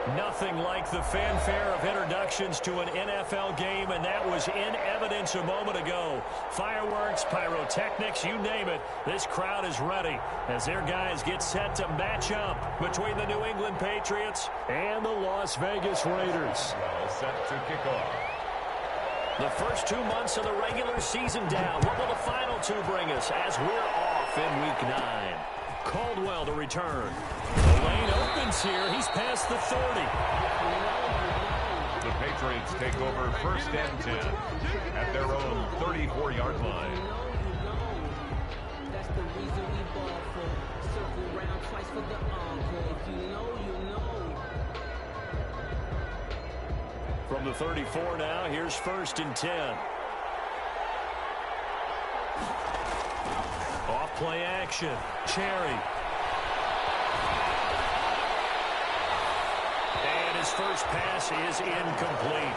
Nothing like the fanfare of introductions to an NFL game, and that was in evidence a moment ago. Fireworks, pyrotechnics, you name it. This crowd is ready as their guys get set to match up between the New England Patriots and the Las Vegas Raiders. Well, set to kick off. The first 2 months of the regular season down. What will the final two bring us as we're off in Week 9? Caldwell to return. The lane opens here. He's past the 30. The Patriots take over first and 10 at their own 34-yard line. That's the reason we ball for. Circle round twice for the encore. If you know, you know. From the 34 now, here's first and 10. Off play action. Cherry. And his first pass is incomplete.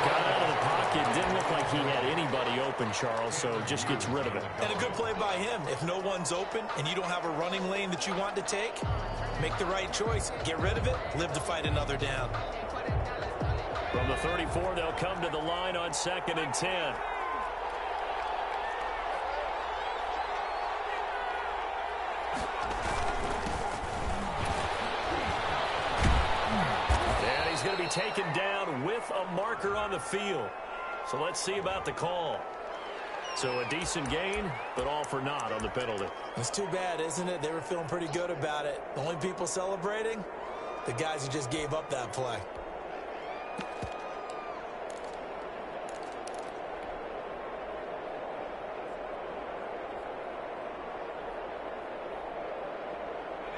Got out of the pocket. Didn't look like he had anybody open, Charles, so just gets rid of it. And a good play by him. If no one's open and you don't have a running lane that you want to take, make the right choice. Get rid of it. Live to fight another down. From the 34, they'll come to the line on 2nd and 10. And he's going to be taken down with a marker on the field. So let's see about the call. So a decent gain, but all for naught on the penalty. It's too bad, isn't it? They were feeling pretty good about it. The only people celebrating, the guys who just gave up that play.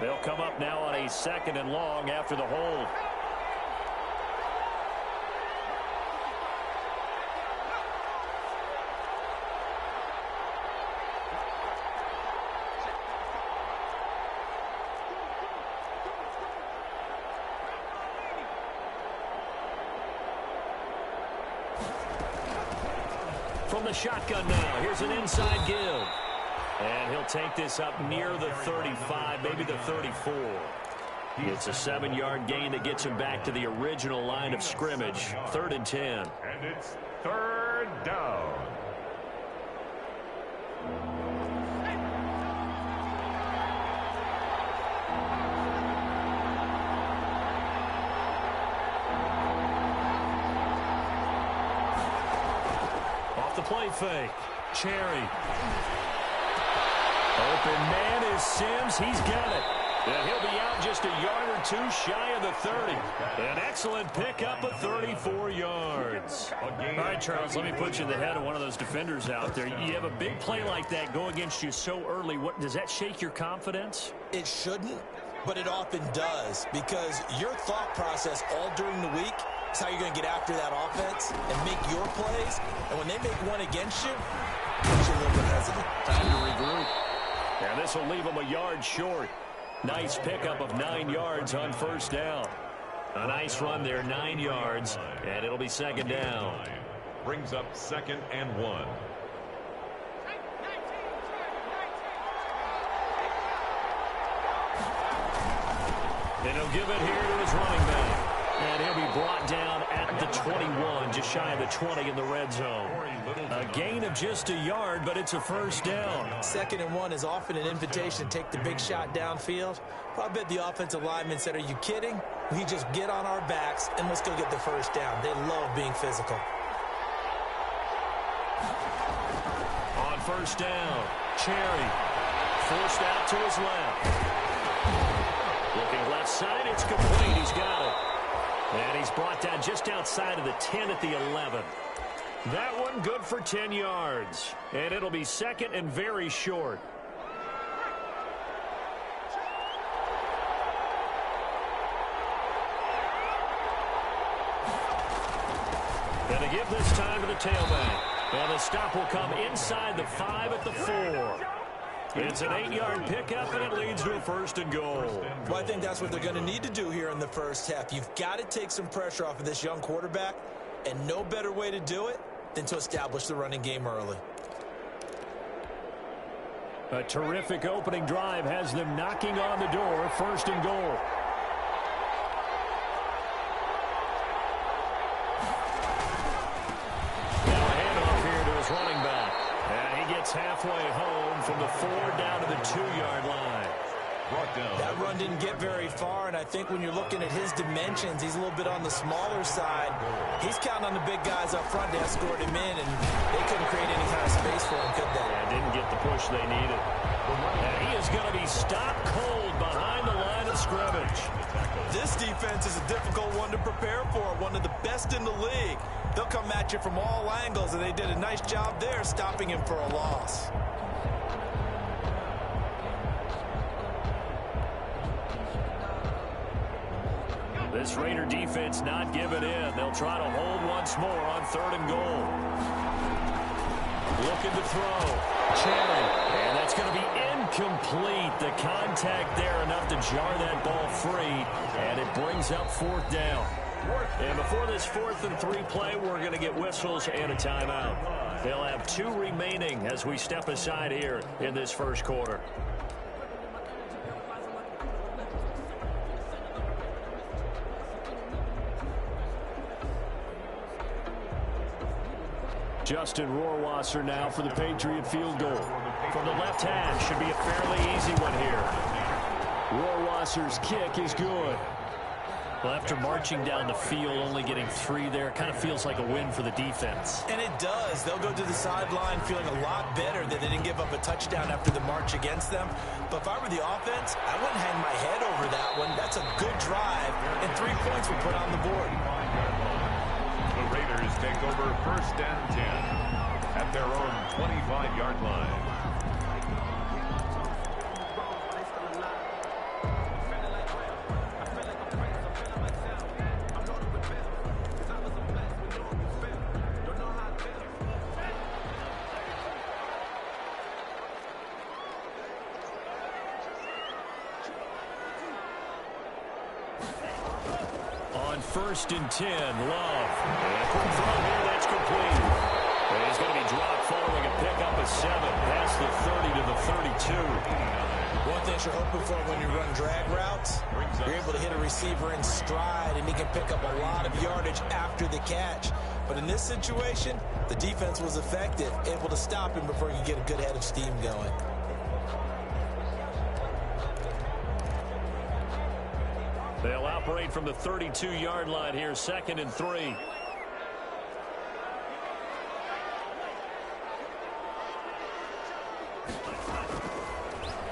They'll come up now on a 2nd and long after the hold. From the shotgun now, here's an inside give. And he'll take this up near the 35, maybe the 34. It's a 7-yard gain that gets him back to the original line of scrimmage. 3rd and 10. And it's 3rd down. Off the play fake. Cherry. Open man is Sims. He's got it. And he'll be out just a yard or two shy of the 30. An excellent pickup of 34 yards. All right, Charles, let me put you in the head of one of those defenders out there. You have a big play like that go against you so early. What does that shake your confidence? It shouldn't, but it often does, because your thought process all during the week is how you're going to get after that offense and make your plays. And when they make one against you, it makes you a little bit hesitant. Time to regroup. And this will leave him a yard short. Nice pickup of 9 yards on first down. A nice run there, 9 yards, and it'll be 2nd down. Brings up 2nd and 1. And he'll give it here to his running back. And he'll be brought down at the 21, just shy of the 20 in the red zone. A gain of just a yard, but it's a first down. 2nd and 1 is often an invitation to take the big shot downfield. I bet the offensive lineman said, are you kidding? We just get on our backs and let's go get the first down. They love being physical. On first down, Cherry forced out to his left. Looking left side, it's complete. He's got it. And he's brought down just outside of the 10 at the 11. That one good for 10 yards. And it'll be 2nd and very short. And to give this time to the tailback. And the stop will come inside the 5 at the 4. It's an 8-yard pickup, and it leads to a 1st and goal. Well, I think that's what they're going to need to do here in the first half. You've got to take some pressure off of this young quarterback, and no better way to do it than to establish the running game early. A terrific opening drive has them knocking on the door. 1st and goal. halfway home from the 4 down to the 2-yard line. That run didn't get very far, and I think when you're looking at his dimensions, he's a little bit on the smaller side. He's counting on the big guys up front to escort him in, and they couldn't create any kind of space for him, could they? Yeah, didn't get the push they needed. And he is going to be stopped cold behind the line of scrimmage. This defense is a difficult one to prepare for, one of the best in the league. They'll come at you from all angles, and they did a nice job there stopping him for a loss. This Raider defense not giving in. They'll try to hold once more on 3rd and goal. Looking to throw. Cherry. And that's going to be incomplete. The contact there enough to jar that ball free. And it brings up 4th down. And before this 4th and 3 play, we're going to get whistles and a timeout. They'll have 2 remaining as we step aside here in this first quarter. Justin Rohrwasser now for the Patriot field goal. From the left hand, should be a fairly easy one here. Rohrwasser's kick is good. Well, after marching down the field, only getting 3 there, kind of feels like a win for the defense. And it does. They'll go to the sideline feeling a lot better that they didn't give up a touchdown after the march against them. But if I were the offense, I wouldn't hang my head over that one. That's a good drive, and 3 points were put on the board. The Raiders take over 1st and 10 at their own 25-yard line. On 1st and 10, Love. And quick throw here, that's complete. And he's going to be dropped following a pickup of 7 past the 30 to the 32. One thing you're hoping for when you run drag routes, you're able to hit a receiver in stride, and he can pick up a lot of yardage after the catch. But in this situation, the defense was effective, able to stop him before he could get a good head of steam going. They'll operate from the 32-yard line here, 2nd and 3.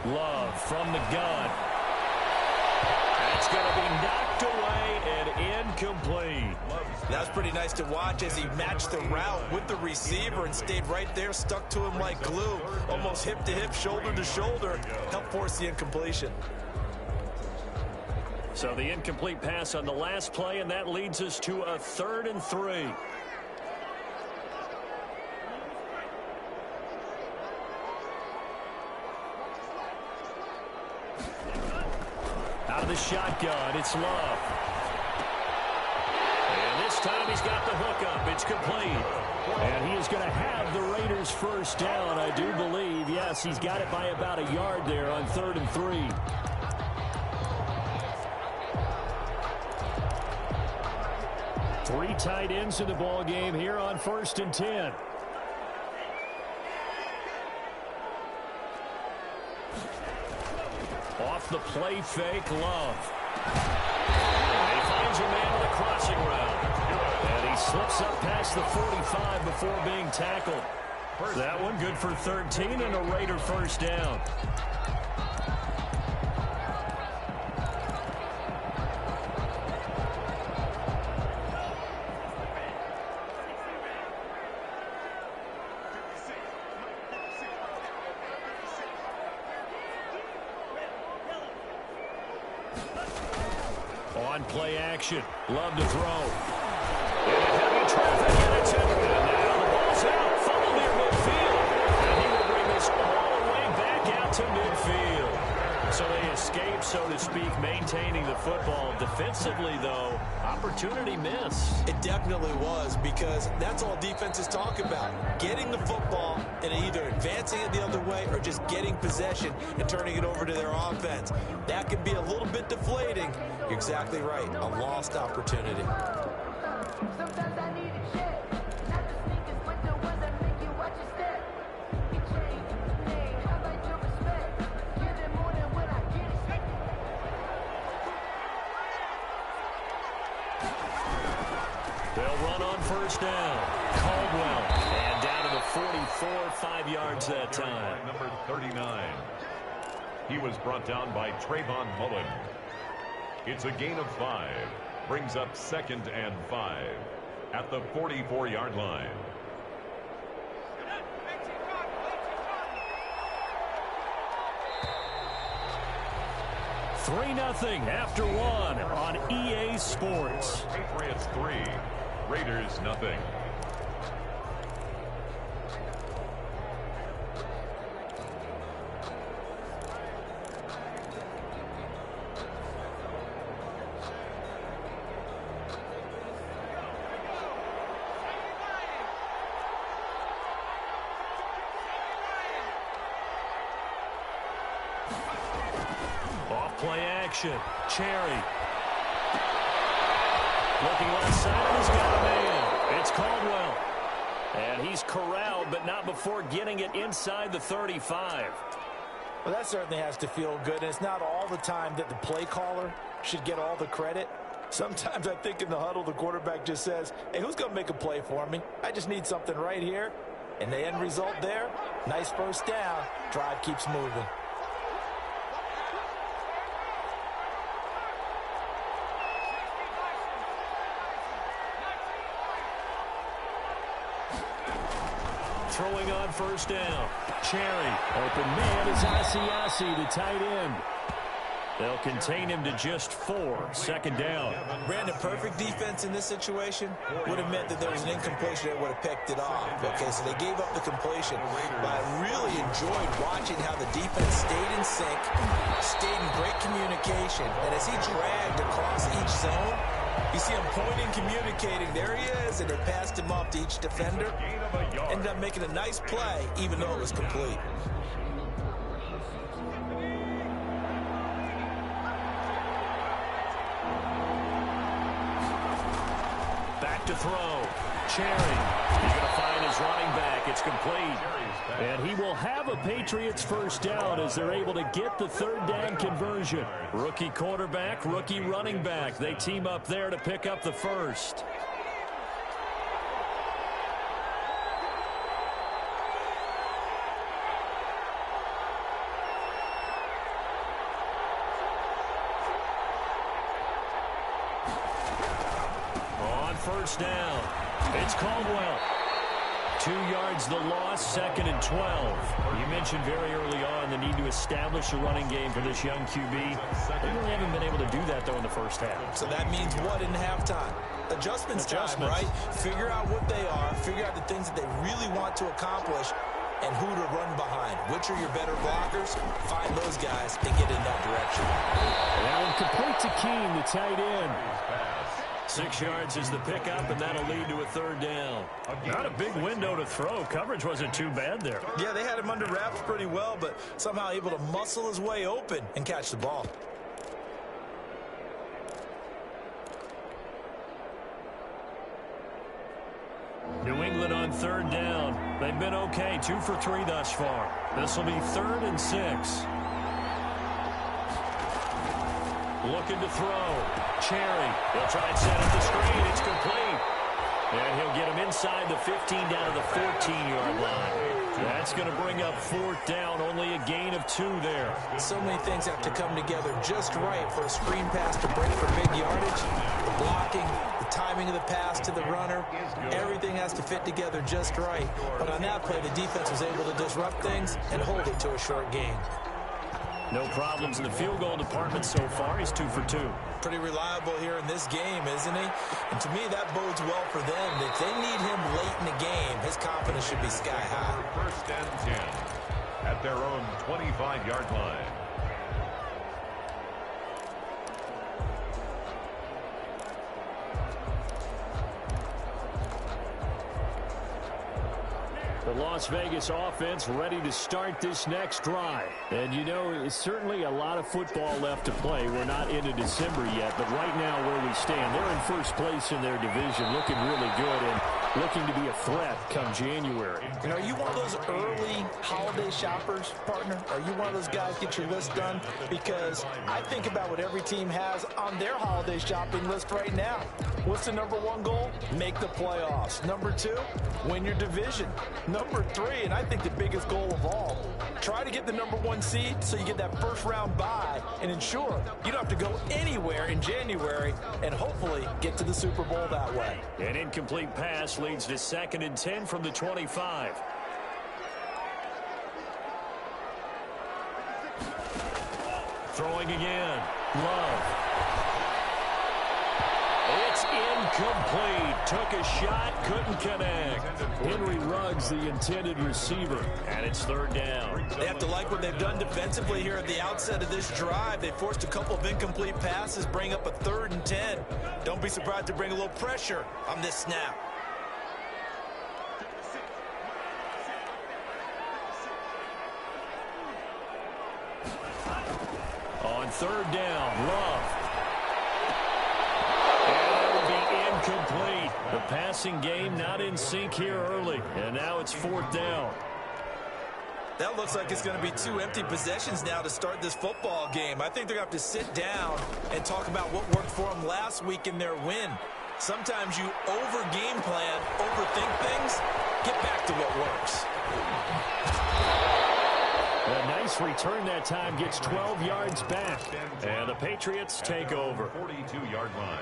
Love from the gun. That's going to be knocked away and incomplete. That's pretty nice to watch as he matched the route with the receiver and stayed right there, stuck to him like glue, almost hip to hip, shoulder to shoulder, helped force the incompletion. So the incomplete pass on the last play, and that leads us to a 3rd and 3. Out of the shotgun, it's Love. And this time he's got the hookup. It's complete. And he is going to have the Raiders' 1st down, I do believe. Yes, he's got it by about a yard there on 3rd and 3. Three tight ends in the ball game here on 1st and 10. Off the play fake, Love. And he finds a man with a crossing route. And he slips up past the 45 before being tackled. That one good for 13 and a Raider 1st down. On play action, Love to throw. And a heavy traffic, and it's in. And now the ball's out, funneled near midfield. And he will bring this all the way back out to midfield. So they escape, so to speak, maintaining the football. Defensively, though, opportunity missed. It definitely was, because that's all defenses talk about. Getting the football and either advancing it the other way or just getting possession and turning it over to their offense. That can be a little bit deflating. You're exactly right. A lost opportunity. Sometimes I need a check. Not the sneakers, but the ones that make you watch your step. You change They'll run on first down. Caldwell. And down to the 44, 5 yards that time. Number 39. He was brought down by Trayvon Mullen. It's a gain of 5. Brings up 2nd and 5 at the 44-yard line. Three 0 after one on EA Sports. Patriots 3, Raiders 0. Play action. Cherry. Looking left side. He's got a man. It's Caldwell. And he's corralled, but not before getting it inside the 35. Well, that certainly has to feel good. And it's not all the time that the play caller should get all the credit. Sometimes I think in the huddle, the quarterback just says, hey, who's going to make a play for me? I just need something right here. And the end result there, nice first down. Drive keeps moving. Throwing on first down. Cherry. Open man is Asiasi, the tight end. They'll contain him to just 4. Second down. Brandon, perfect defense in this situation would have meant that there was an incompletion that would have picked it off. Okay, so they gave up the completion. But I really enjoyed watching how the defense stayed in sync, stayed in great communication. And as he dragged across each zone, you see him pointing, communicating. There he is, and they passed him off to each defender. Ended up making a nice play, even though it was complete. Back to throw. Cherry. He's going to find his running back. It's complete. And he will have a Patriots first down as they're able to get the third down conversion. Rookie quarterback, rookie running back. They team up there to pick up the first. On first down, it's Caldwell. 2 yards the loss, 2nd and 12. You mentioned very early on the need to establish a running game for this young QB. They really haven't been able to do that, though, in the first half. So that means what in halftime? Adjustments time, right? Figure out what they are, figure out the things that they really want to accomplish, and who to run behind. Which are your better blockers? Find those guys and get in that direction. And complete to Keene, the tight end. 6 yards is the pickup, and that'll lead to a third down. Not a big window to throw. Coverage wasn't too bad there. Yeah, they had him under wraps pretty well, but somehow able to muscle his way open and catch the ball. New England on third down. They've been okay, 2 for 3 thus far. This will be 3rd and 6. Looking to throw. Cherry. He'll try and set up the screen. It's complete. And he'll get him inside the 15 down to the 14-yard line. That's going to bring up 4th down. Only a gain of 2 there. So many things have to come together just right for a screen pass to break for big yardage. The blocking, the timing of the pass to the runner, everything has to fit together just right. But on that play, the defense was able to disrupt things and hold it to a short gain. No problems in the field goal department so far. He's 2 for 2. Pretty reliable here in this game, isn't he? And to me, that bodes well for them. If they need him late in the game, his confidence should be sky high. 1st and 10 at their own 25-yard line. The Las Vegas offense ready to start this next drive. And, you know, it's certainly a lot of football left to play. We're not into December yet, but right now where we stand, they're in first place in their division, looking really good and looking to be a threat come January. You know, are you one of those early holiday shoppers, partner? Are you one of those guys get your list done? Because I think about what every team has on their holiday shopping list right now. What's the number one goal? Make the playoffs. Number 2, win your division. Number 3, and I think the biggest goal of all, try to get the number 1 seed so you get that first round bye and ensure you don't have to go anywhere in January and hopefully get to the Super Bowl that way. An incomplete pass leads to 2nd and 10 from the 25. Throwing again. Love. It's incomplete. Took a shot, couldn't connect. Henry Ruggs, the intended receiver, and it's 3rd down. They have to like what they've done defensively here at the outset of this drive. They forced a couple of incomplete passes, bring up a 3rd and 10. Don't be surprised to bring a little pressure on this snap. On 3rd down, Love. Incomplete. The passing game not in sync here early, and now it's 4th down. That looks like it's going to be 2 empty possessions now to start this football game. I think they're going to have to sit down and talk about what worked for them last week in their win. Sometimes you over-game plan, overthink things, get back to what works. A nice return that time, gets 12 yards back, and the Patriots take over. 42-yard line.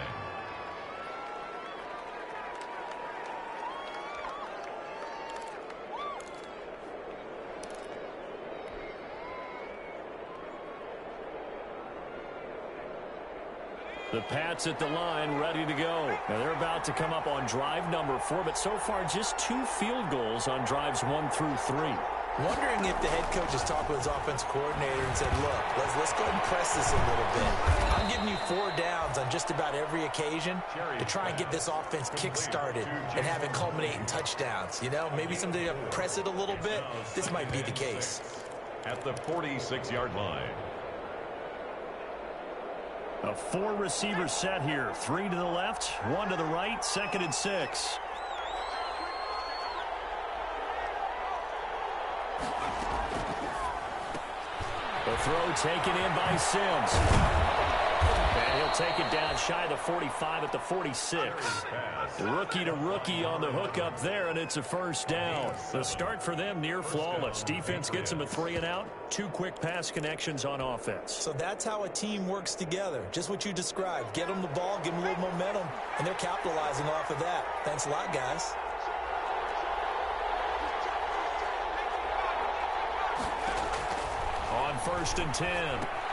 The Pats at the line, ready to go. Now they're about to come up on drive number 4, but so far just 2 field goals on drives 1 through 3. Wondering if the head coach has talked with his offense coordinator and said, look, let's go ahead and press this a little bit. I'm giving you 4 downs on just about every occasion to try and get this offense kick-started and have it culminate in touchdowns. You know, maybe someday to press it a little bit. This might be the case. At the 46-yard line. A 4-receiver set here. 3 to the left, 1 to the right, 2nd and 6. The throw taken in by Sims. And he'll take it down shy of the 45 at the 46. Rookie to rookie on the hook up there, and it's a 1st down. The start for them near flawless. Defense gets them a 3 and out. 2 quick pass connections on offense. So that's how a team works together. Just what you described. Get them the ball, give them a little momentum, and they're capitalizing off of that. Thanks a lot, guys. On 1st and 10,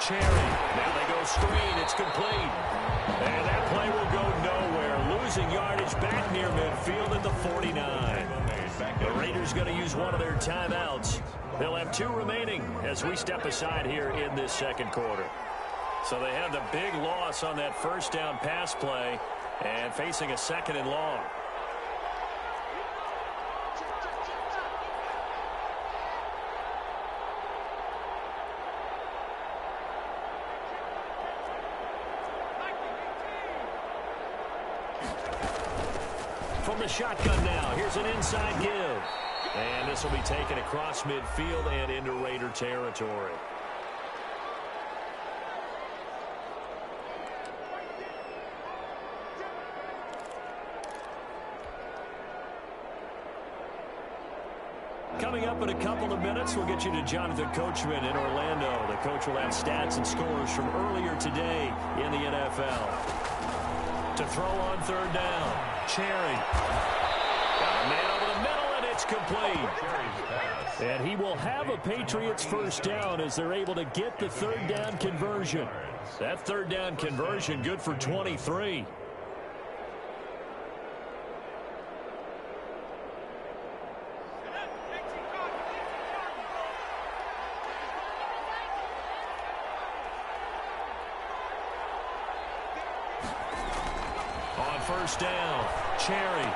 Cherry. Now they go screen. It's complete. And that play will go nowhere. Losing yardage back near midfield at the 49. The Raiders going to use one of their timeouts. They'll have 2 remaining as we step aside here in this 2nd quarter. So they had the big loss on that 1st down pass play and facing a 2nd and long. From the shotgun now, here's an inside give. And this will be taken across midfield and into Raider territory. Coming up in a couple of minutes, we'll get you to Jonathan Coachman in Orlando. The coach will have stats and scores from earlier today in the NFL. To throw on 3rd down, Cherry. Got a man over the middle, and it's complete. And he will have a Patriots 1st down as they're able to get the 3rd down conversion. That 3rd down conversion good for 23. On 1st down, Cherry.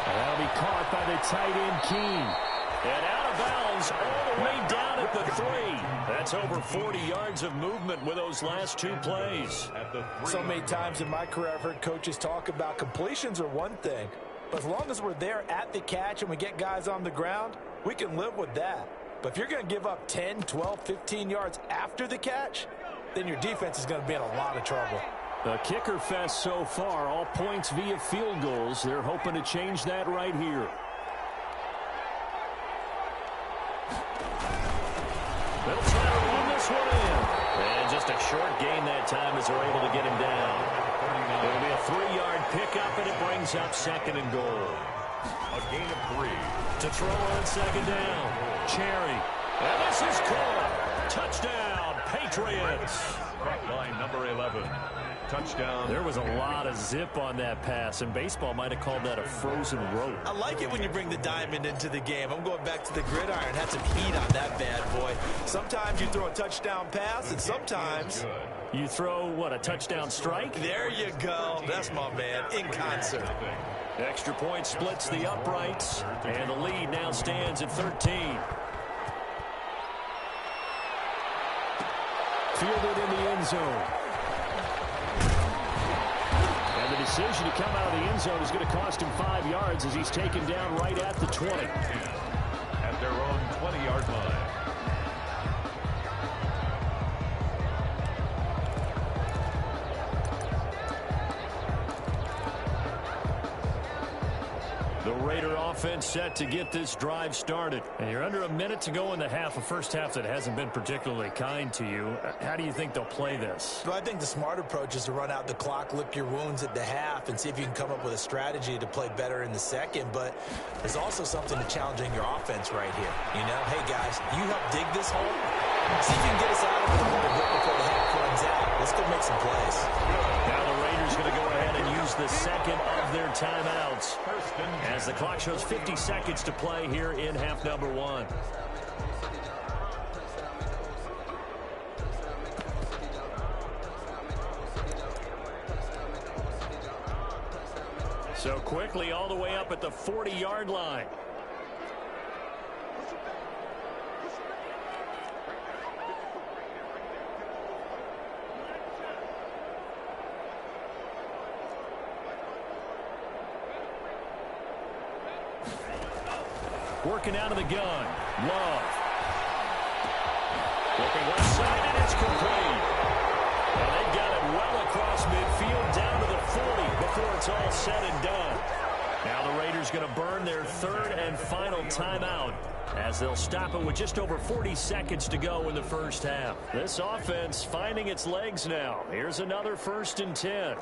And that'll be caught by the tight end, Keene. And out of bounds all the way down at the 3. That's over 40 yards of movement with those last 2 plays. So many times in my career I've heard coaches talk about completions are one thing, but as long as we're there at the catch and we get guys on the ground, we can live with that. But if you're going to give up 10, 12, 15 yards after the catch, then your defense is going to be in a lot of trouble. A kicker fest so far, all points via field goals. They're hoping to change that right here. They'll try to run this one in. And just a short gain that time as they're able to get him down. It'll be a 3-yard pickup, and it brings up 2nd and goal. A gain of 3. To throw on 2nd down. Cherry. And this is caught. Touchdown, Patriots. Caught by number 11. Touchdown. There was a lot of zip on that pass, and baseball might have called that a frozen rope. I like it when you bring the diamond into the game. I'm going back to the gridiron. Had some heat on that bad boy. Sometimes you throw a touchdown pass, and sometimes you throw, what, a touchdown strike? There you go. That's my man, in concert. Extra point splits the uprights, and the lead now stands at 13. Fielded in the end zone. And the decision to come out of the end zone is going to cost him 5 yards as he's taken down right at the 20. At their own 20-yard line. The Raider offense set to get this drive started. And you're under a minute to go in the half, a first half that hasn't been particularly kind to you. How do you think they'll play this? Well, I think the smart approach is to run out the clock, lick your wounds at the half, and see if you can come up with a strategy to play better in the second. But there's also something to challenging your offense right here. You know, hey, guys, you help dig this hole. See if you can get us out of it a little bit before the half runs out. Let's go make some plays. Now the Raiders going to go ahead and use the second of their timeouts as the clock shows 50 seconds to play here in half number 1. So quickly all the way up at the 40-yard line. Working out of the gun. Love. Looking left side, and it's complete. And they got it well across midfield down to the 40 before it's all said and done. Now the Raiders going to burn their 3rd and final timeout as they'll stop it with just over 40 seconds to go in the first half. This offense finding its legs now. Here's another 1st and 10.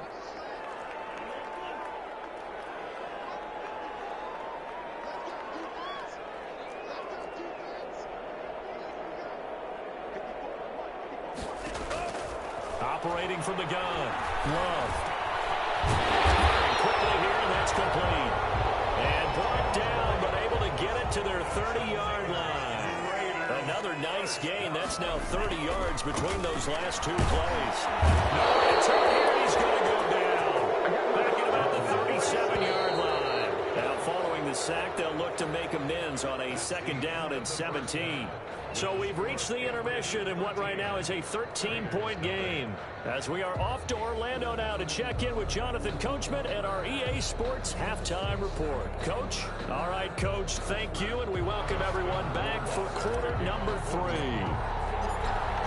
Operating from the gun. Love. Quickly here, and that's complete. And brought down, but able to get it to their 30-yard line. Another nice gain. That's now 30 yards between those last 2 plays. No return here. He's going to go down. Back at about the 37-yard line. Now following the sack, they'll look to make amends on a 2nd down and 17. So we've reached the intermission in what right now is a 13-point game. As we are off to Orlando now to check in with Jonathan Coachman and our EA Sports Halftime Report. Coach? All right, Coach, thank you, and we welcome everyone back for quarter number 3.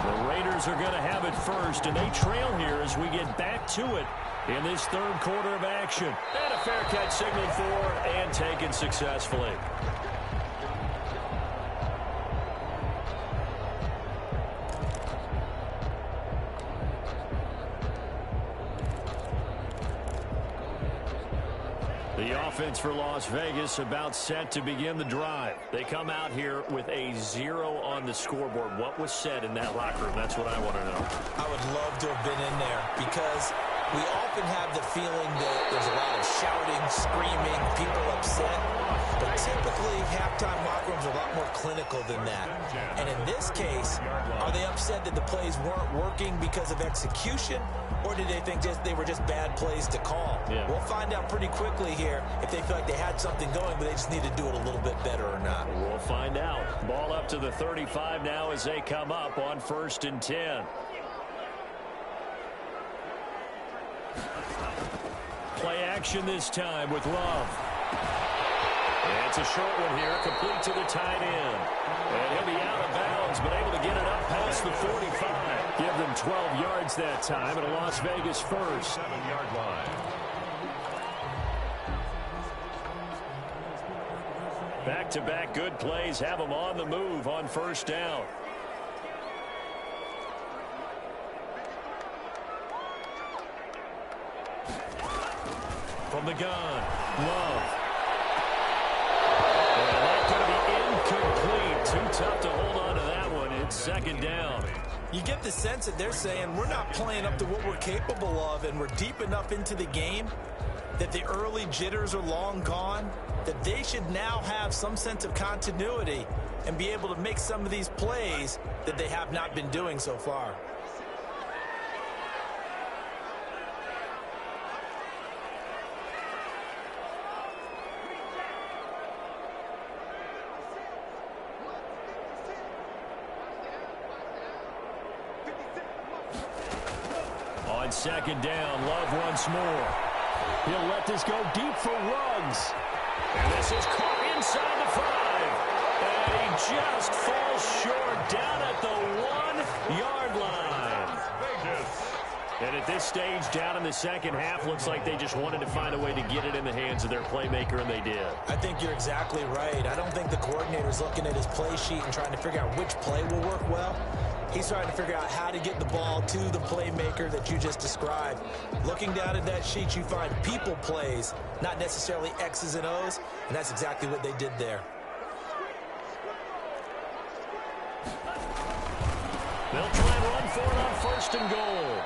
The Raiders are going to have it first, and they trail here as we get back to it in this 3rd quarter of action. And a fair catch signaled for and taken successfully. The offense for Las Vegas about set to begin the drive. They come out here with a 0 on the scoreboard. What was said in that locker room? That's what I want to know. I would love to have been in there because we often have the feeling that there's a lot of shouting, screaming, people upset. But typically, halftime locker rooms are a lot more clinical than that. And in this case, are they upset that the plays weren't working because of execution? Or did they think they were just bad plays to call? Yeah. We'll find out pretty quickly here if they feel like they had something going, but they just need to do it a little bit better or not. We'll find out. Ball up to the 35 now as they come up on 1st and 10. Play action this time with Love. And it's a short one here, complete to the tight end. And he'll be out of bounds, but able to get it up past the 45. Give them 12 yards that time, and a Las Vegas first. 7-yard line. Back-to-back good plays have them on the move on first down. From the gun, Love. And that's going to be incomplete. Too tough to hold on to that one. It's second down. You get the sense that they're saying we're not playing up to what we're capable of, and we're deep enough into the game that the early jitters are long gone, that they should now have some sense of continuity and be able to make some of these plays that they have not been doing so far. On second down, Love once more. He'll let this go deep for Ruggs. And this is caught inside the 5. And he just falls short down at the 1-yard line. And at this stage, down in the second half, looks like they just wanted to find a way to get it in the hands of their playmaker, and they did. I think you're exactly right. I don't think the coordinator's looking at his play sheet and trying to figure out which play will work well. He's trying to figure out how to get the ball to the playmaker that you just described. Looking down at that sheet, you find people plays, not necessarily X's and O's, and that's exactly what they did there. They'll try and run for it on first and goal.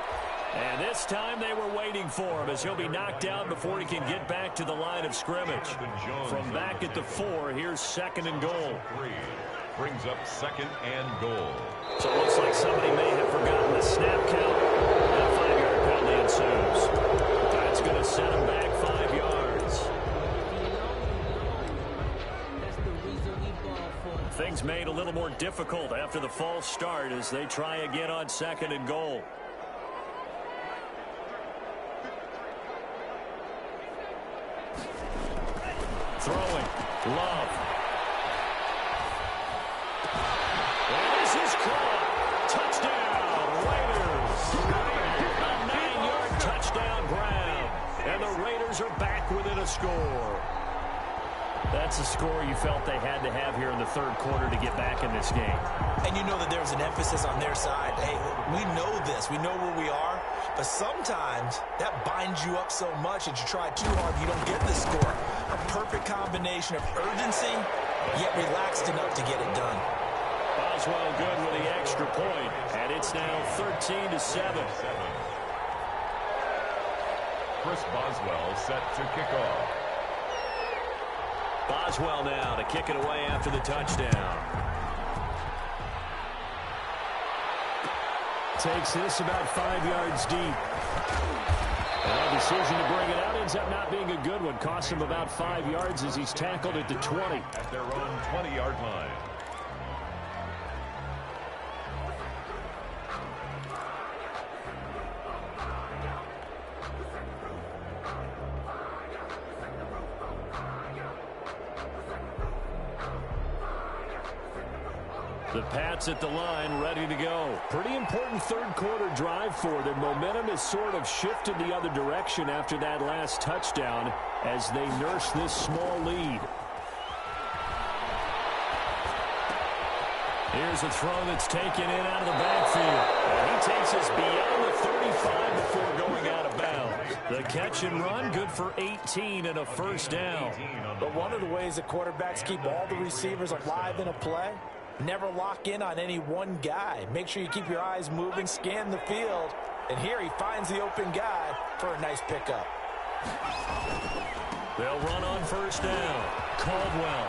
And this time they were waiting for him as he'll be knocked down before he can get back to the line of scrimmage. From back at the 4, here's second and goal. Brings up second and goal. So it looks like somebody may have forgotten the snap count. That 5-yard penalty ensues. That's going to set him back 5 yards. Things made a little more difficult after the false start as they try again on second and goal. Throwing, Love. And this is caught. Touchdown, Raiders. A 9-yard touchdown grab. And the Raiders are back within a score. That's a score you felt they had to have here in the third quarter to get back in this game. And you know that there's an emphasis on their side. Hey, we know this. We know where we are. But sometimes that binds you up so much that you try too hard, you don't get the score. A perfect combination of urgency, yet relaxed enough to get it done. Boswell good with the extra point, and it's now 13-7. Chris Boswell set to kick off. Boswell now to kick it away after the touchdown. Takes this about 5 yards deep. And a decision to bring it out ends up not being a good one. Costs him about 5 yards as he's tackled at the 20. At their own 20-yard line. The Pats at the line, ready to go. Pretty important third quarter drive for them. Momentum has sort of shifted the other direction after that last touchdown as they nurse this small lead. Here's a throw that's taken in out of the backfield. And he takes us beyond the 35 before going out of bounds. The catch and run, good for 18 and a first down. But one of the ways that quarterbacks keep all the receivers alive in a play, never lock in on any one guy. Make sure you keep your eyes moving, scan the field. And here he finds the open guy for a nice pickup. They'll run on first down. Caldwell.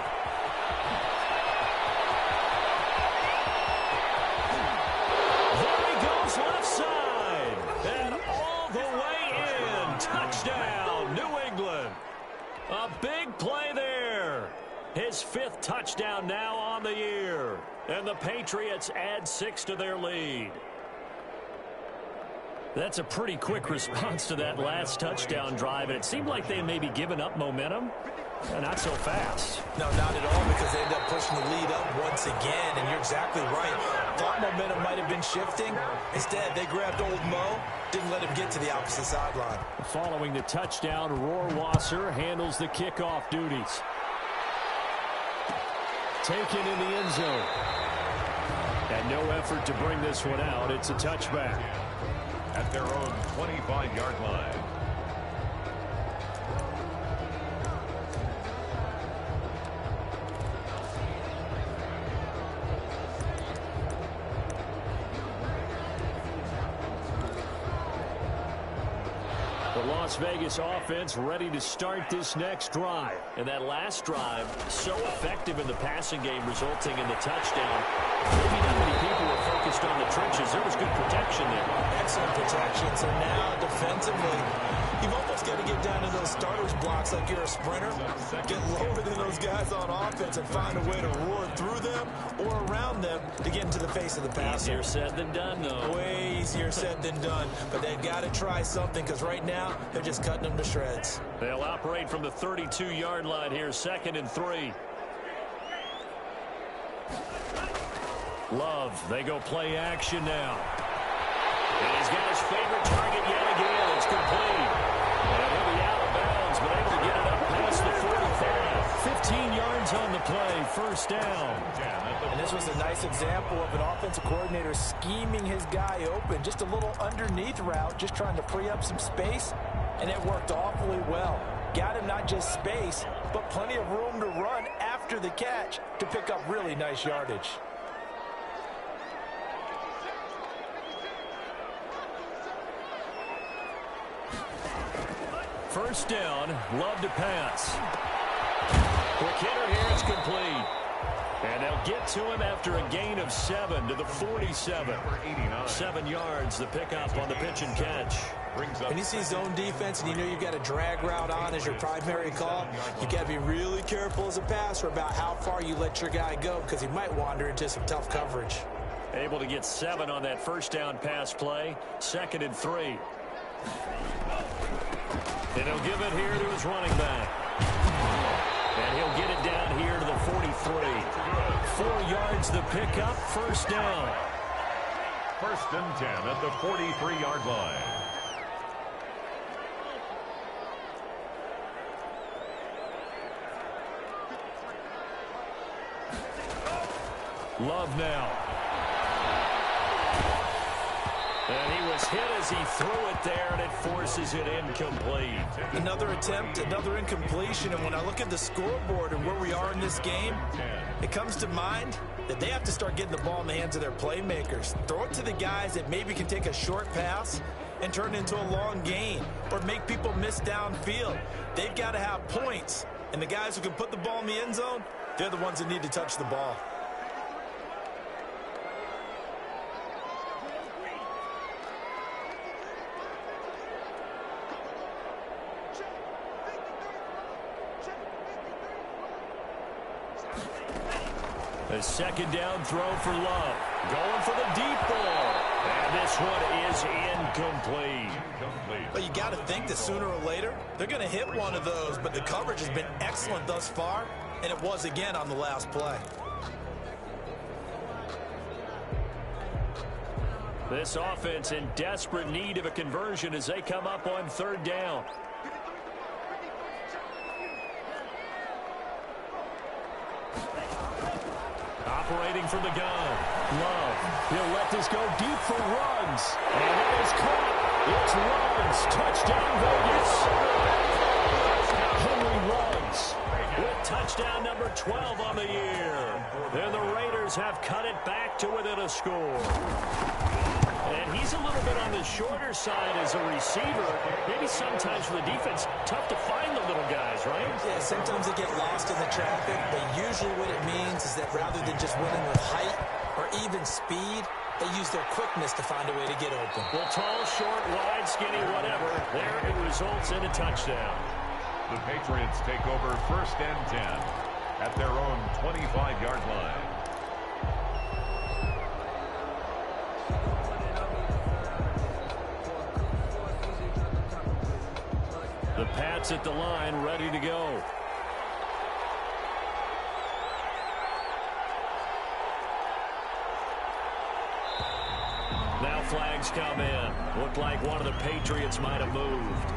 There he goes left side. And all the way in. Touchdown, New England. A big play there. His 5th touchdown now on the year. And the Patriots add 6 to their lead. That's a pretty quick response to that last touchdown drive. And it seemed like they had maybe given up momentum. Not so fast. No, not at all, because they end up pushing the lead up once again, and you're exactly right. Thought momentum might have been shifting. Instead, they grabbed old Mo, didn't let him get to the opposite sideline. Following the touchdown, Rohrwasser handles the kickoff duties. Taken in the end zone. And no effort to bring this one out. It's a touchback. At their own 25-yard line. The Las Vegas offense ready to start this next drive. And that last drive, so effective in the passing game, resulting in the touchdown. Maybe not many people were focused on the trenches. There was good protection there. Excellent protection. So now, defensively, you've almost got to get down to those starters blocks like you're a sprinter. Get loaded in those guys on offense and find a way to roar through them or around them to get into the face of the passer. Easier said than done, though. Way easier said than done. But they've got to try something, because right now, they're just cutting them to shreds. They'll operate from the 32-yard line here, 2nd and 3. Love, they go play action now. And he's got his favorite target yet again. It's complete. And he'll be out of bounds, but able to get it up past the 45. 15 yards on the play, first down. And this was a nice example of an offensive coordinator scheming his guy open. Just a little underneath route, just trying to free up some space, and it worked awfully well. Got him not just space, but plenty of room to run after the catch to pick up really nice yardage. First down, Love to pass. Quick hitter here, it's complete. And they'll get to him after a gain of 7 to the 47. 7 yards, the pickup on the pitch and catch. When you see zone defense and you know you've got a drag route on as your primary call, you got to be really careful as a passer about how far you let your guy go, because he might wander into some tough coverage. Able to get 7 on that first down pass play. 2nd and 3. And he'll give it here to his running back. And he'll get it down here to the 43. 4 yards the pickup, first down. 1st and 10 at the 43-yard line. Love now. And he was hit as he threw it there, and it forces it incomplete. Another attempt, another incompletion, and when I look at the scoreboard and where we are in this game, it comes to mind that they have to start getting the ball in the hands of their playmakers. Throw it to the guys that maybe can take a short pass and turn it into a long gain, or make people miss downfield. They've got to have points, and the guys who can put the ball in the end zone, they're the ones that need to touch the ball. A 2nd down throw for Love. Going for the deep ball. And this one is incomplete. But you got to think that sooner or later, they're going to hit one of those. But the coverage has been excellent thus far, and it was again on the last play. This offense in desperate need of a conversion as they come up on 3rd down. Operating from the gun. Love. He'll let this go deep for Ruggs. And it is caught. It's Ruggs. Touchdown Vegas. Henry Ruggs with touchdown number 12 on the year. And the Raiders have cut it back to within a score. And he's a little bit on the shorter side as a receiver. Maybe sometimes for the defense, tough to find the little guys, right? Yeah, sometimes they get lost in the traffic, but usually what it means is that rather than just winning with height or even speed, they use their quickness to find a way to get open. Well, tall, short, wide, skinny, whatever. There it results in a touchdown. The Patriots take over 1st and 10 at their own 25-yard line. The Pats at the line, ready to go. flags come in. Looked like one of the Patriots might have moved.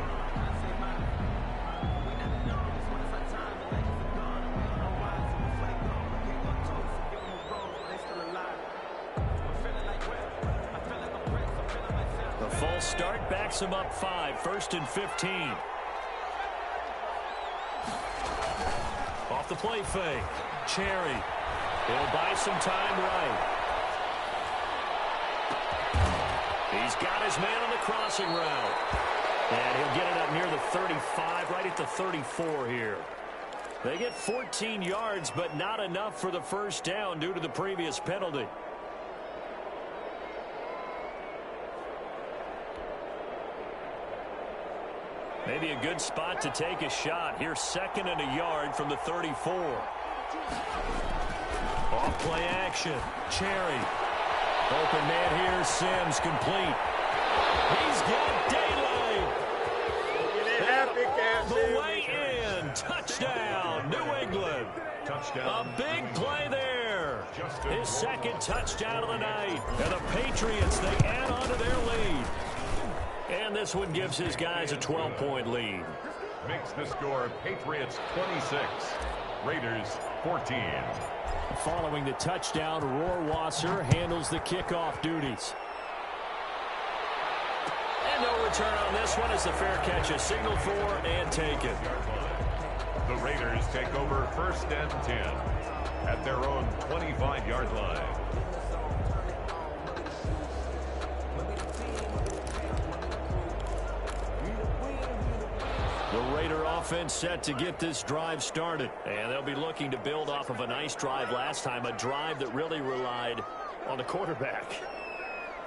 The false start backs him up 5, 1st and 15. Off the play fake. Cherry. He'll buy some time right. He's got his man on the crossing route. And he'll get it up near the 35, right at the 34 here. They get 14 yards, but not enough for the first down due to the previous penalty. Maybe a good spot to take a shot. Here's 2nd and a yard from the 34. Off play action. Cherry. Open man here. Sims complete. He's got daylight. The way in. Touchdown. New England. Touchdown. A big play there. His 2nd touchdown of the night. And the Patriots, they add on to their lead. And this one gives his guys a 12-point lead. Makes the score Patriots 26, Raiders 14. Following the touchdown, Rohrwasser handles the kickoff duties. And no return on this one as the fair catch is signaled for and taken. The Raiders take over 1st and 10 at their own 25-yard line. The Raider offense set to get this drive started. And they'll be looking to build off of a nice drive last time, a drive that really relied on the quarterback.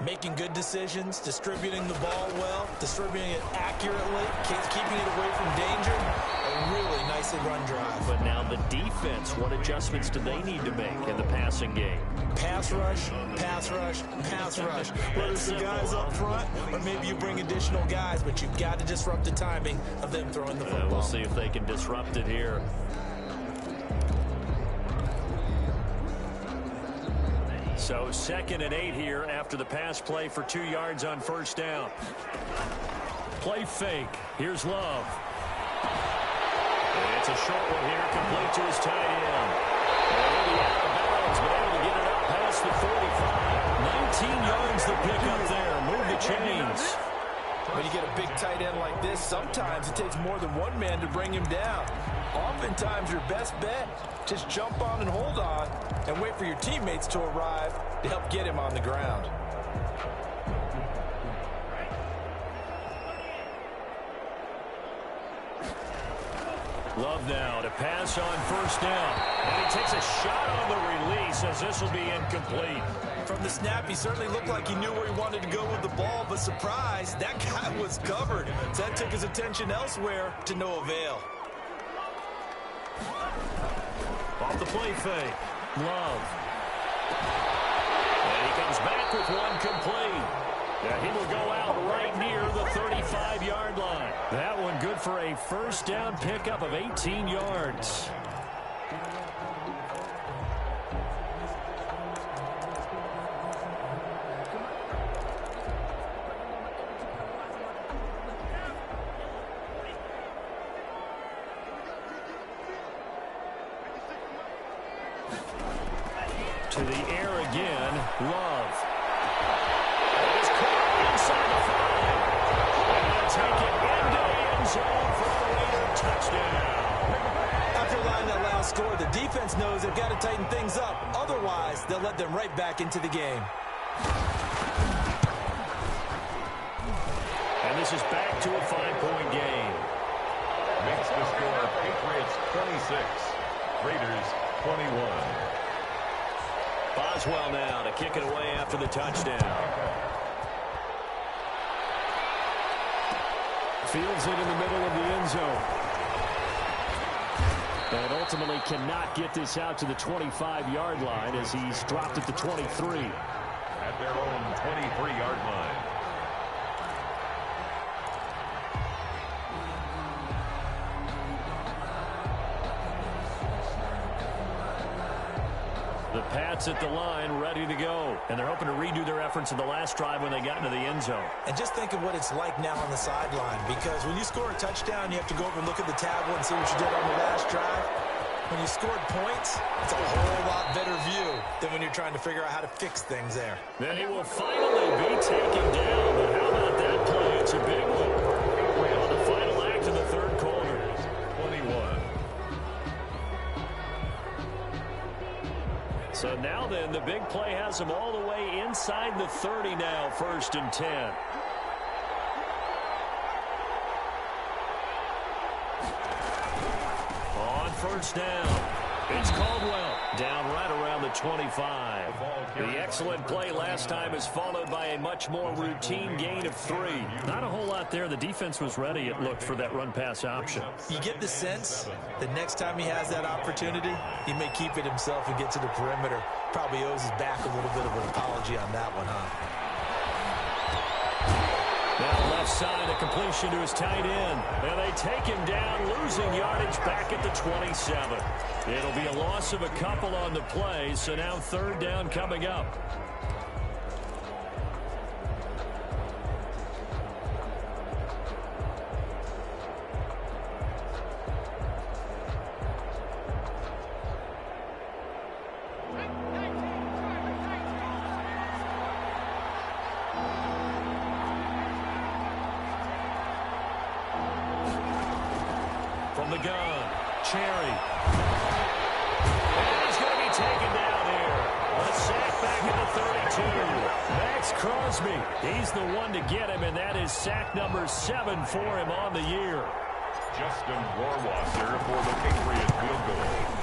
Making good decisions, distributing the ball well, distributing it accurately, keeping it away from danger. A really nicely run drive. But now the defense, what adjustments do they need to make in the passing game? Pass rush, pass rush, pass rush. Whether it's the guys up front or maybe you bring additional guys, but you've got to disrupt the timing of them throwing the football. We'll see if they can disrupt it here. So 2nd and 8 here after the pass play for 2 yards on 1st down. Play fake. Here's Love. And it's a short one here, complete to his tight end. And he'll be out of bounds, but able to get it up past the 45. 19 yards the pickup there. Move the chains. When you get a big tight end like this, sometimes it takes more than one man to bring him down. Oftentimes, your best bet, just jump on and hold on and wait for your teammates to arrive to help get him on the ground. Love now to pass on 1st down. And he takes a shot on the release as this will be incomplete. From the snap, he certainly looked like he knew where he wanted to go with the ball, but surprise, that guy was covered. So that took his attention elsewhere to no avail. Off the play fake. Love. And he comes back with one complete. And he will go out right near the 35-yard line. That one good for a 1st down pickup of 18 yards. To the air again, Love. It is caught inside the 5. And they'll take it into the end zone for a Raider touchdown. After allowing that last score, the defense knows they've got to tighten things up. Otherwise, they'll let them right back into the game. And this is back to a 5-point game. Makes the score Patriots 26, Raiders 21. Boswell now to kick it away after the touchdown. Fields it in the middle of the end zone. And ultimately cannot get this out to the 25-yard line as he's dropped at the 23. At their own 23-yard line. The The Pats at the line, ready to go. And they're hoping to redo their efforts in the last drive when they got into the end zone. And just think of what it's like now on the sideline, because when you score a touchdown, you have to go over and look at the tablet and see what you did on the last drive. When you scored points, it's a whole lot better view than when you're trying to figure out how to fix things there. Then he will finally be taken down. But how about that play? It's a big one. On the final act of the third quarter. 21. So now then, the big play has him all the way inside the 30 now, 1st and 10. First down. It's Caldwell down right around the 25. The excellent play last time is followed by a much more routine gain of 3. Not a whole lot there. The defense was ready, it looked, for that run-pass option. You get the sense that next time he has that opportunity, he may keep it himself and get to the perimeter. Probably owes his back a little bit of an apology on that one, huh? Now left side, a completion to his tight end. And they take him down, losing yardage back at the 27. It'll be a loss of a couple on the play, so now 3rd down coming up. From the gun, Cherry. And he's going to be taken down here. A sack back at the 32. Max Crosby, he's the one to get him, and that is sack number 7 for him on the year. Justin Rohrwasser for the Patriots field goal.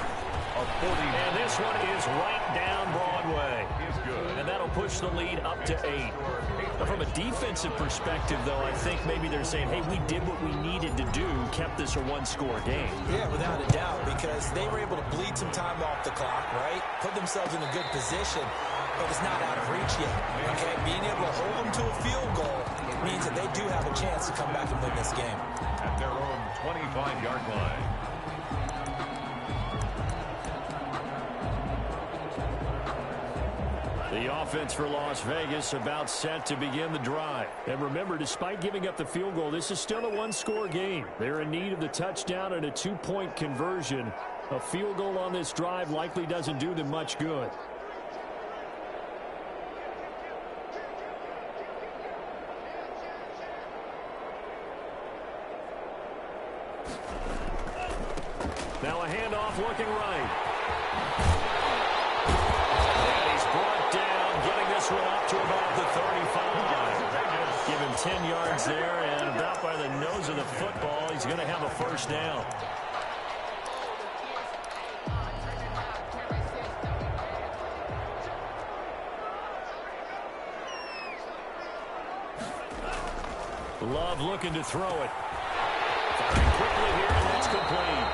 And this one is right down Broadway. Is good. And that'll push the lead up to 8. Now, from a defensive perspective, though, I think maybe they're saying, hey, we did what we needed to do, kept this a one-score game. Yeah, without a doubt, because they were able to bleed some time off the clock, right? Put themselves in a good position, but it's not out of reach yet. Okay, being able to hold them to a field goal means that they do have a chance to come back and win this game. At their own 25-yard line. The offense for Las Vegas about set to begin the drive. And remember, despite giving up the field goal, this is still a one-score game. They're in need of the touchdown and a 2-point conversion. A field goal on this drive likely doesn't do them much good. Now a handoff looking right. One up to about the 35. Give him 10 yards there, and about by the nose of the football, he's going to have a first down. Love looking to throw it. Firing quickly here, and that's complete.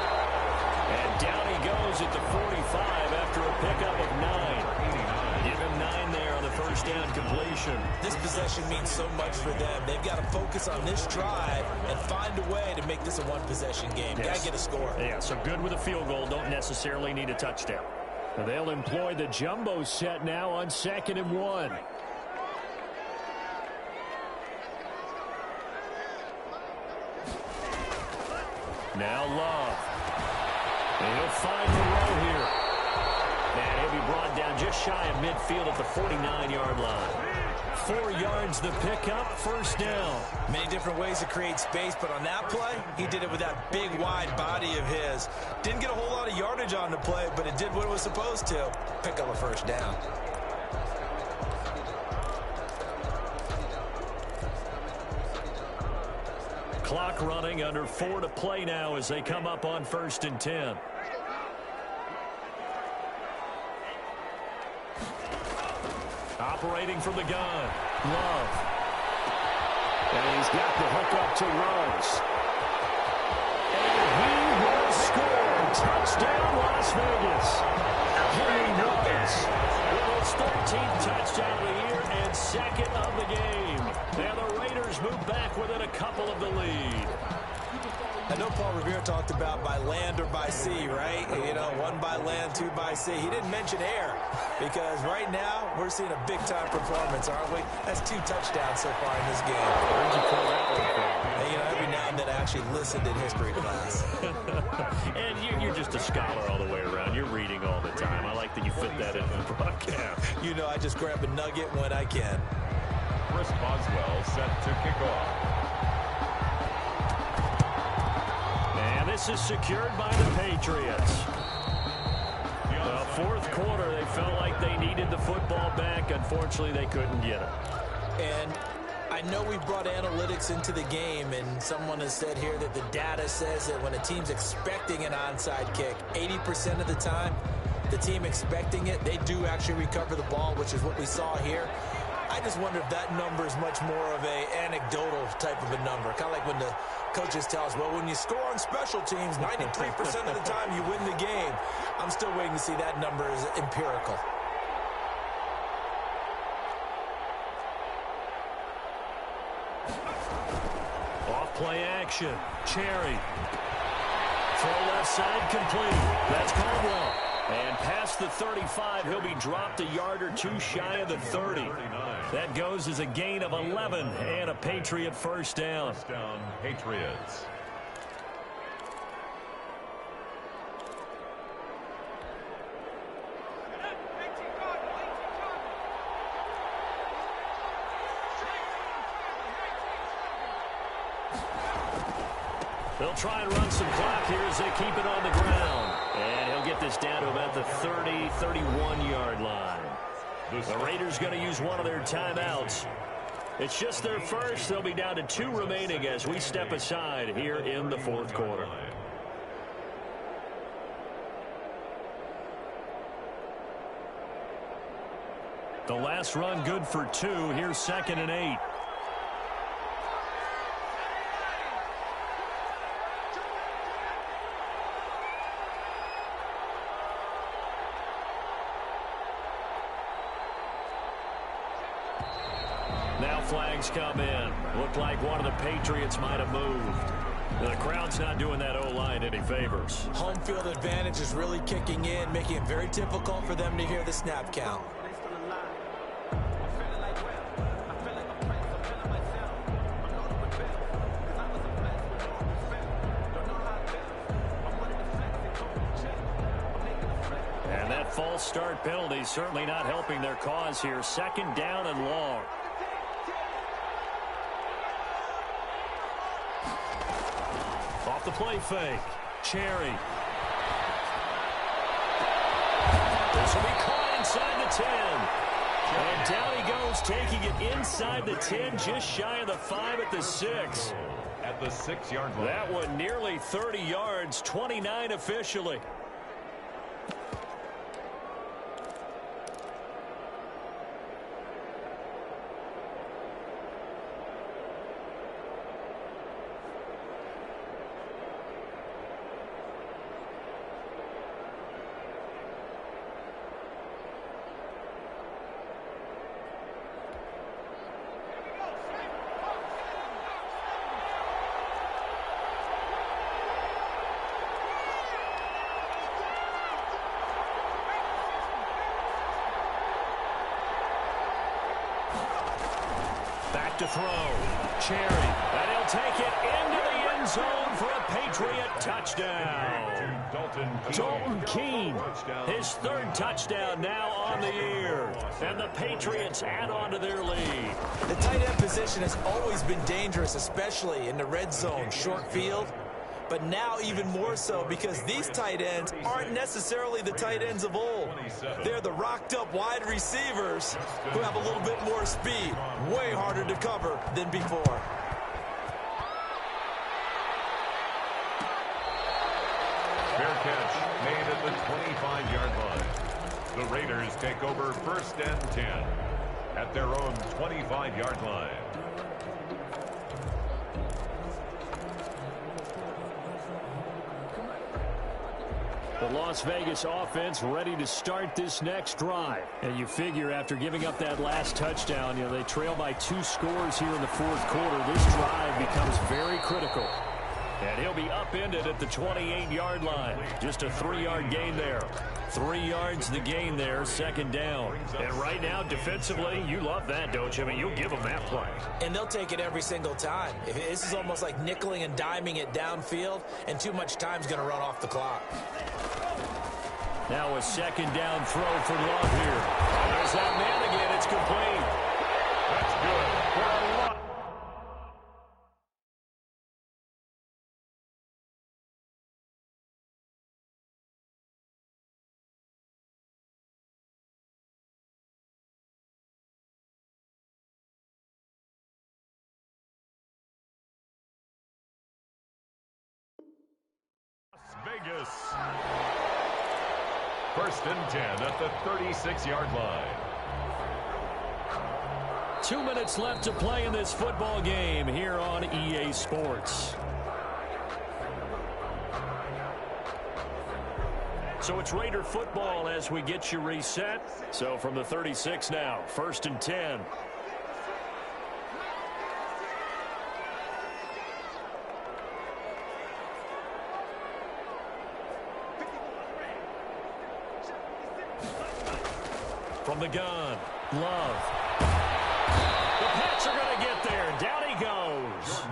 And down he goes at the 45 after a pickup of 9. Give him 9 there on the first down completion. This possession means so much for them. They've got to focus on this drive and find a way to make this a one-possession game. Yes. Got to get a score. Yeah, so good with a field goal. Don't necessarily need a touchdown. They'll employ the jumbo set now on 2nd and 1. Now Love. And he'll find the row here. And he'll be brought down just shy of midfield at the 49-yard line. 4 yards the pickup, first down. Many different ways to create space, but on that play, he did it with that big, wide body of his. Didn't get a whole lot of yardage on the play, but it did what it was supposed to. Pick up a first down. Clock running, under 4 to play now as they come up on 1st and 10. Operating from the gun, Love. And he's got the hook up to Rose. And he will score. Touchdown, Las Vegas. Henry Rose with his 13th touchdown of the year and 2nd of the game. And the Raiders move back within a couple of the lead. I know Paul Revere talked about by land or by sea, right? You know, one by land, two by sea. He didn't mention air because right now we're seeing a big-time performance, aren't we? That's 2 touchdowns so far in this game. Where'd you pull that one from? And, you know, every now and then I actually listened in history class. And you're just a scholar all the way around. You're reading all the time. I like that you fit that in the broadcast. You know, I just grab a nugget when I can. Chris Boswell set to kick off. And this is secured by the Patriots. The fourth quarter, they felt like they needed the football back. Unfortunately, they couldn't get it. And I know we brought analytics into the game, and someone has said here that the data says that when a team's expecting an onside kick, 80% of the time, the team expecting it, they do actually recover the ball, which is what we saw here. I just wonder if that number is much more of a anecdotal type of a number. Kind of like when the coaches tell us, well, when you score on special teams, 93% of the time you win the game. I'm still waiting to see that number as empirical. Off play action. Cherry. Throw left side complete. That's Caldwell. And past the 35, he'll be dropped a yard or 2 shy of the 30. That goes as a gain of 11 and a Patriot first down. First down, Patriots. They'll try and run some clock here as they keep it on the ground. And he'll get this down to about the 30, 31-yard line. The Raiders going to use one of their timeouts. It's just their first. They'll be down to 2 remaining as we step aside here in the fourth quarter. The last run good for 2. Here's 2nd and 8. Now flags come in. Looked like one of the Patriots might have moved. The crowd's not doing that O-line any favors. Home field advantage is really kicking in, making it very difficult for them to hear the snap count. And that false start penalty certainly not helping their cause here. 2nd down and long. Off the play fake. Cherry. This will be caught inside the 10. And down he goes, taking it inside the 10, just shy of the 5 at the 6. At the 6-yard line. That one nearly 30 yards, 29 officially. To throw. Cherry. And he'll take it into the end zone for a Patriot touchdown. Dalton Keene. His 3rd touchdown now on the year. And the Patriots add on to their lead. The tight end position has always been dangerous, especially in the red zone, short field. But now even more so because these tight ends aren't necessarily the tight ends of old. They're the rocked-up wide receivers who have a little bit more speed. Way harder to cover than before. Fair catch made at the 25-yard line. The Raiders take over 1st and 10 at their own 25-yard line. The Las Vegas offense ready to start this next drive. And you figure after giving up that last touchdown, they trail by 2 scores here in the fourth quarter. This drive becomes very critical. And he'll be upended at the 28-yard line. Just a 3-yard gain there. 3 yards the gain there, second down. And right now, defensively, you love that, don't you? I mean, you'll give them that play. And they'll take it every single time. This is almost like nickeling and diming it downfield, and too much time's going to run off the clock. Now a second down throw for Love here. There's that man again. It's complete. That's good for a lot. Vegas. First and 10 at the 36-yard line. 2 minutes left to play in this football game here on EA Sports. So it's Raider football as we get you reset. So from the 36 now, first and 10. From the gun, Love. The Pats are going to get there. Down he goes.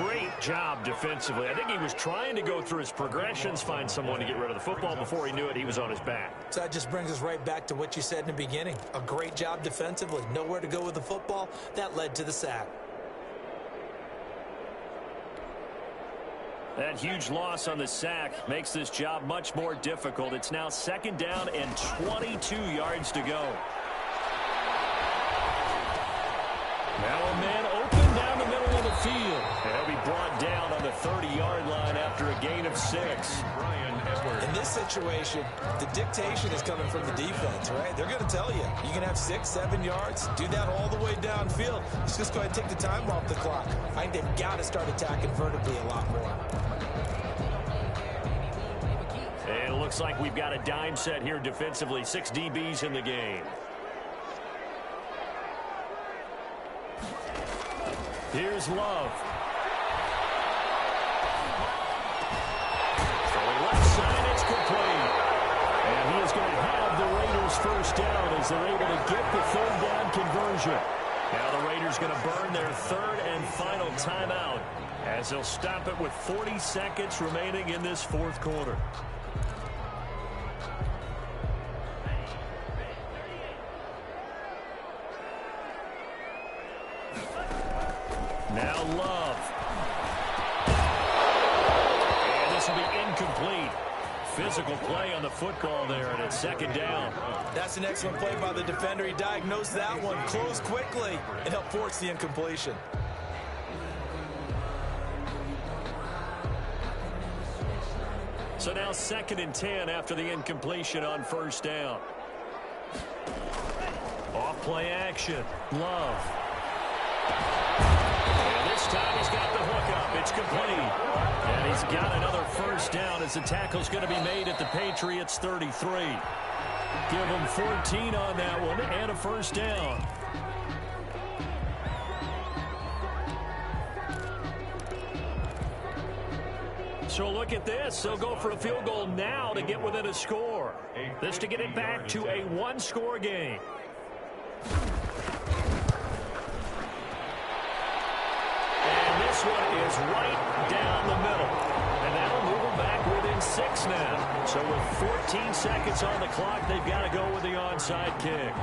Great job defensively. I think he was trying to go through his progressions, find someone to get rid of the football. Before he knew it, he was on his back. So that just brings us right back to what you said in the beginning. A great job defensively. Nowhere to go with the football. That led to the sack. That huge loss on the sack makes this job much more difficult. It's now second down and 22 yards to go. Now a man open down the middle of the field. And he'll be brought down on the 30-yard line after a gain of 6. In this situation, the dictation is coming from the defense, right? They're going to tell you, you can have 6, 7 yards, do that all the way downfield. Let's just go ahead and take the time off the clock. I think they've got to start attacking vertically a lot more. And it looks like we've got a dime set here defensively. 6 DBs in the game. Here's Love. Throwing left side, it's complete. And he is going to have the Raiders first down as they're able to get the third down conversion. Now the Raiders going to burn their third and final timeout as they'll stop it with 40 seconds remaining in this fourth quarter. Now Love. And this will be incomplete. Physical play on the football there, and it's second down. That's an excellent play by the defender. He diagnosed that one, closed quickly, and helped force the incompletion. So now second and 10 after the incompletion on first down. Off play action. Love. And this time he's got the hook up. It's complete. And he's got another first down as the tackle's going to be made at the Patriots 33. Give him 14 on that one and a first down. So look at this. They'll go for a field goal now to get within a score. This to get it back to a one-score game. And this one is right down the middle. And that'll move them back within 6 now. So with 14 seconds on the clock, they've got to go with the onside kick.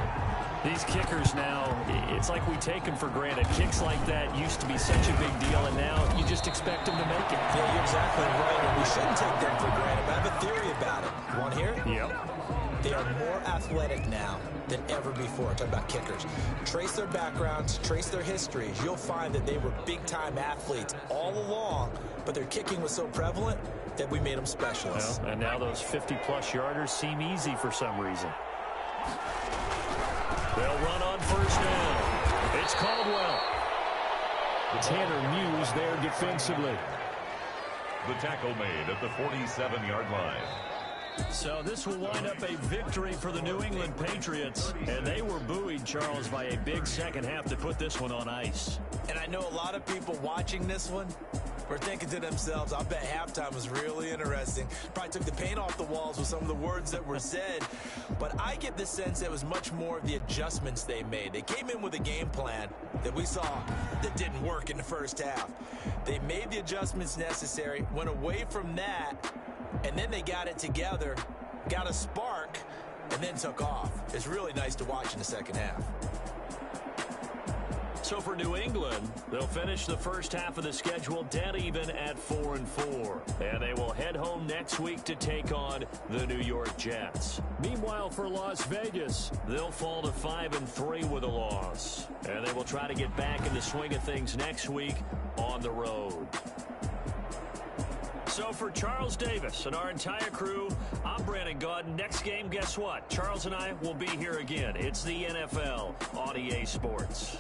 These kickers now, it's like we take them for granted. Kicks like that used to be such a big deal, and now you just expect them to make it. Yeah, you're exactly right. And we shouldn't take them for granted. But I have a theory about it. You want to hear it? Yep. They are more athletic now than ever before. I'm talking about kickers. Trace their backgrounds, trace their histories. You'll find that they were big-time athletes all along, but their kicking was so prevalent that we made them specialists. Well, and now those 50-plus yarders seem easy for some reason. They'll run on first down. It's Caldwell. Tanner Muse there defensively. The tackle made at the 47-yard line. So this will wind up a victory for the New England Patriots. And they were buoyed, Charles, by a big second half to put this one on ice. And I know a lot of people watching this one, were thinking to themselves, I bet halftime was really interesting. Probably took the paint off the walls with some of the words that were said. But I get the sense that it was much more of the adjustments they made. They came in with a game plan that we saw that didn't work in the first half. They made the adjustments necessary, went away from that, and then they got it together, got a spark, and then took off. It's really nice to watch in the second half. So for New England, they'll finish the first half of the schedule dead even at 4-4. And they will head home next week to take on the New York Jets. Meanwhile, for Las Vegas, they'll fall to 5-3 with a loss. And they will try to get back in the swing of things next week on the road. So for Charles Davis and our entire crew, I'm Brandon Gaudin. Next game, guess what? Charles and I will be here again. It's the NFL on EA Sports.